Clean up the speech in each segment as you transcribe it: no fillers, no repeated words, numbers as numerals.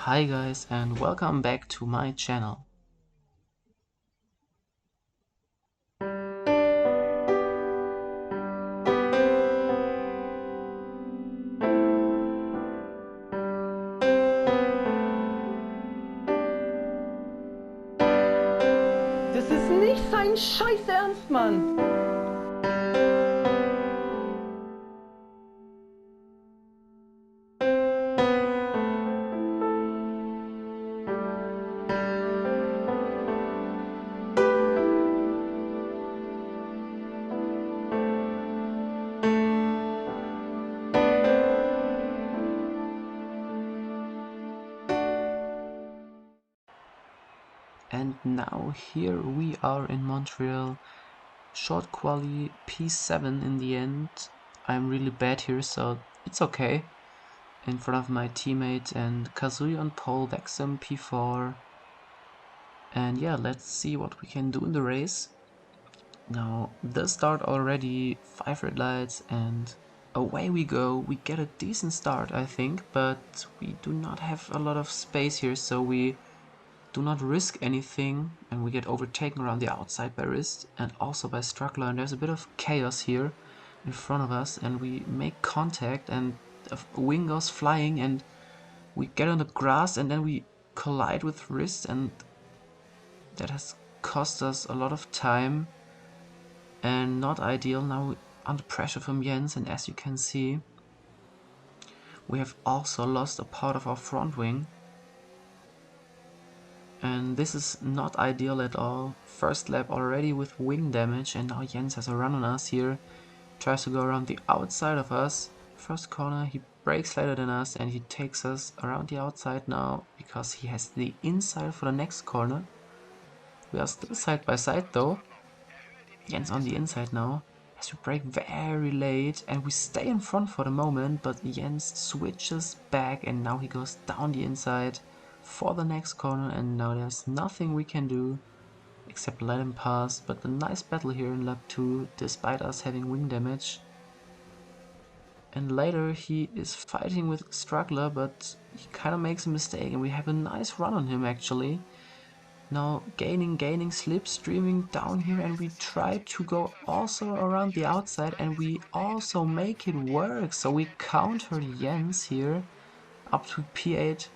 Hi guys and welcome back to my channel. Das ist nicht sein Scheiß Ernst, Mann! And now here we are in Montreal. Short quali P7 in the end. I'm really bad here, so it's okay. In front of my teammate and Kazui on pole, Vexum P4. And yeah, let's see what we can do in the race. Now the start already, 5 red lights and away we go. We get a decent start I think, but we do not have a lot of space here, so we do not risk anything and we get overtaken around the outside by Wrist and also by Struggler, and there's a bit of chaos here in front of us and we make contact and a wing goes flying and we get on the grass and then we collide with Wrist, and that has cost us a lot of time and not ideal. Now under pressure from Jens, and as you can see we have also lost a part of our front wing. And this is not ideal at all. First lap already with wing damage, and now Jens has a run on us here. Tries to go around the outside of us. First corner, he brakes later than us and he takes us around the outside now because he has the inside for the next corner. We are still side by side though. Jens on the inside now. Has to brake very late and we stay in front for the moment, but Jens switches back and now he goes down the inside for the next corner, and now there's nothing we can do except let him pass. But a nice battle here in lap 2 despite us having wing damage. And later he is fighting with Struggler, but he kind of makes a mistake and we have a nice run on him actually. Now gaining, slipstreaming down here, and we try to go also around the outside and we also make it work. So we counter Jens here up to P8.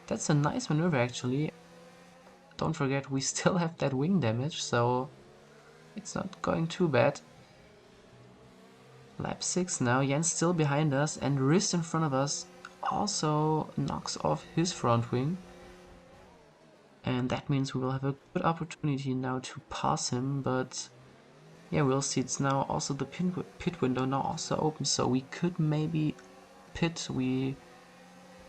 That's a nice maneuver actually. Don't forget we still have that wing damage, so it's not going too bad. Lap 6 now, Jens still behind us and Wrist in front of us also knocks off his front wing. And that means we will have a good opportunity now to pass him, but yeah, we'll see. It's now also the pit window now also open, so we could maybe pit. We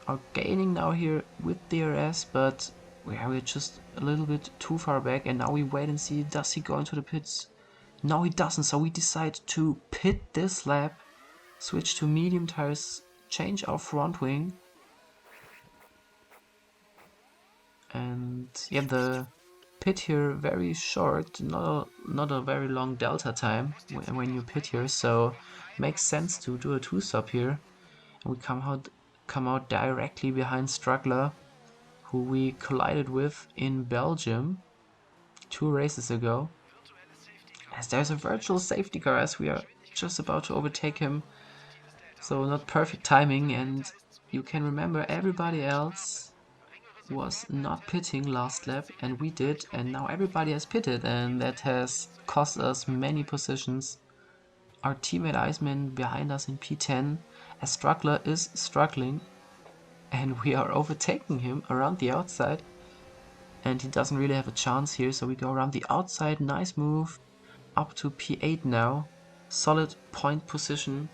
are gaining now here with DRS, but we're just a little bit too far back, and now we wait and see, does he go into the pits? No, he doesn't, so we decide to pit this lap, switch to medium tires, change our front wing. And yeah, the pit here very short, not a very long delta time when you pit here, so makes sense to do a 2-stop here. And we come out directly behind Struggler, who we collided with in Belgium 2 races ago. As there's a virtual safety car as we are just about to overtake him, so not perfect timing. And you can remember everybody else was not pitting last lap and we did, and now everybody has pitted, and that has cost us many positions. Our teammate Iceman behind us in P10 as Struggler is struggling and we are overtaking him around the outside and he doesn't really have a chance here, so we go around the outside. Nice move up to P8 now, solid point position.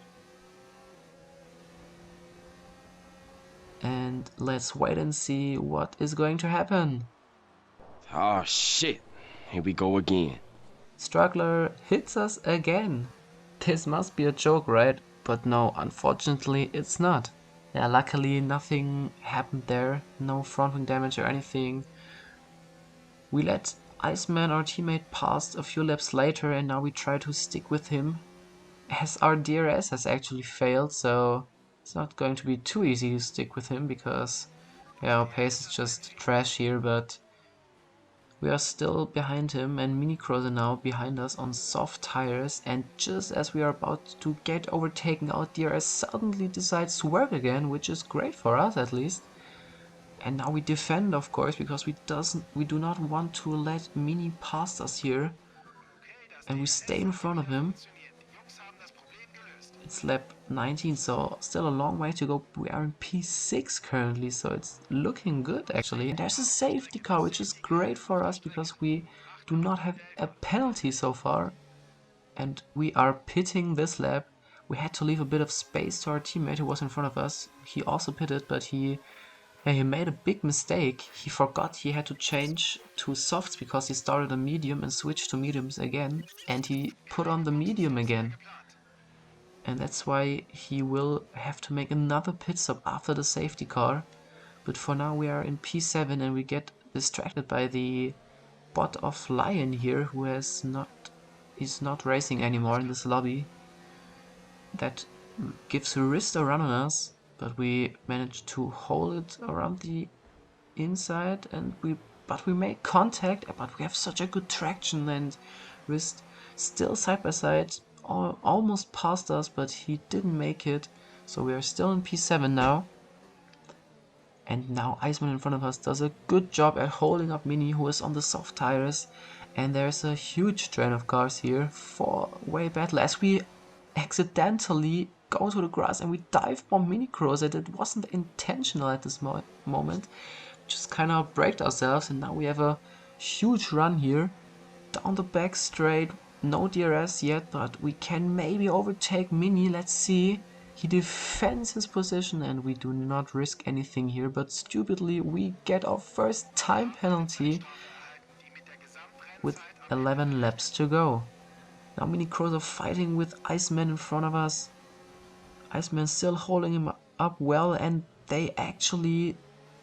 And let's wait and see what is going to happen. Oh shit, here we go again. Struggler hits us again. This must be a joke, right? But no, unfortunately it's not. Yeah, luckily nothing happened there, no front wing damage or anything. We let Iceman, our teammate, pass a few laps later, and now we try to stick with him as our DRS has actually failed, so it's not going to be too easy to stick with him because Yeah, our pace is just trash here, but we are still behind him, and Minicross are now behind us on soft tires, and just as we are about to get overtaken out, DRS suddenly decides to work again, which is great for us at least. And now we defend, of course, because we do not want to let Mini pass us here, and we stay in front of him. It's lap 19, so still a long way to go. We are in P6 currently, so it's looking good actually. And there's a safety car, which is great for us because we do not have a penalty so far. And we are pitting this lap. We had to leave a bit of space to our teammate who was in front of us. He also pitted, but he made a big mistake. He forgot he had to change to softs because he started a medium and switched to mediums again. And he put on the medium again. And that's why he will have to make another pit stop after the safety car. But for now we are in P7 and we get distracted by the bot of Lion here, who is not racing anymore in this lobby. That gives Wrist a run on us, but we managed to hold it around the inside, and we make contact, but we have such a good traction, and Wrist still side by side almost passed us, but he didn't make it, so we are still in P7 now. And now Iceman in front of us does a good job at holding up Mini, who is on the soft tires, and there's a huge train of cars here. Four-way battle as we accidentally go to the grass and we dive bomb Minicross, and it wasn't intentional at this moment. Just kind of braked ourselves, and now we have a huge run here down the back straight. No DRS yet, but we can maybe overtake Mini. Let's see. He defends his position and we do not risk anything here, but stupidly we get our first time penalty with 11 laps to go. Now Minicross are fighting with Iceman in front of us. Iceman still holding him up well, and they actually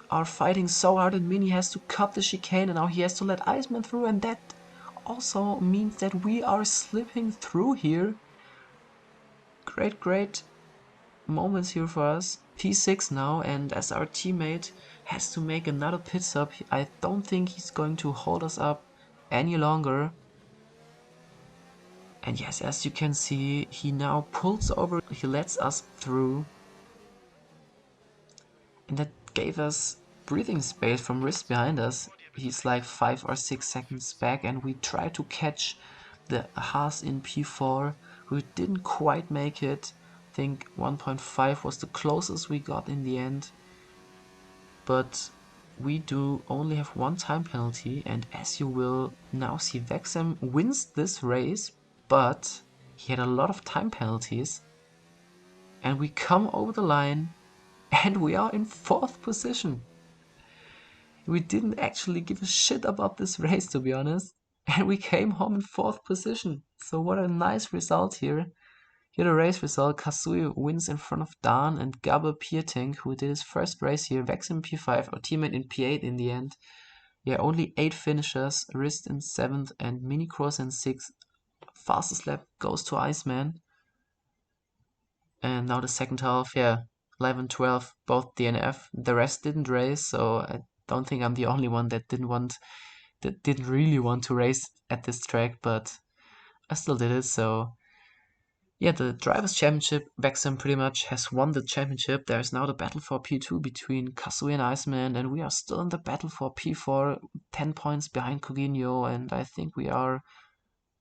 are fighting so hard that Mini has to cut the chicane, and now he has to let Iceman through, and that also means that we are slipping through here. Great moments here for us. P6 now, and as our teammate has to make another pit stop, I don't think he's going to hold us up any longer. And yes, as you can see, he now pulls over, he lets us through. And that gave us breathing space from Wrist behind us. He's like 5 or 6 seconds back, and we try to catch the Haas in P4. We didn't quite make it. I think 1.5 was the closest we got in the end. But we do only have one time penalty, and as you will now see, Vexam wins this race, but he had a lot of time penalties. And we come over the line, and we are in 4th position. We didn't actually give a shit about this race, to be honest, and we came home in 4th position. So what a nice result here. Here the race result: Kasui wins in front of Dan and Gabbe Pierting, who did his first race here. Vex in P5, our teammate in P8 in the end. Yeah, only 8 finishers. Wrist in 7th and Minicross in 6th. Fastest lap goes to Iceman. And now the second half, yeah, 11, 12, both DNF. The rest didn't race, so I don't think I'm the only one that didn't really want to race at this track, but I still did it. So yeah, the Drivers' Championship, Vexam pretty much has won the championship. There's now the battle for P2 between Kasui and Iceman, and we are still in the battle for P4, 10 points behind Coutinho, and I think we are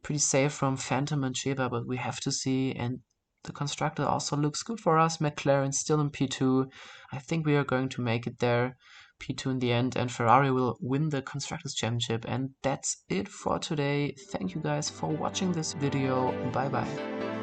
pretty safe from Phantom and Sheba, but we have to see. And the constructor also looks good for us. McLaren still in P2. I think we are going to make it there, P2 in the end, and Ferrari will win the Constructors' Championship. And that's it for today. Thank you guys for watching this video. Bye bye.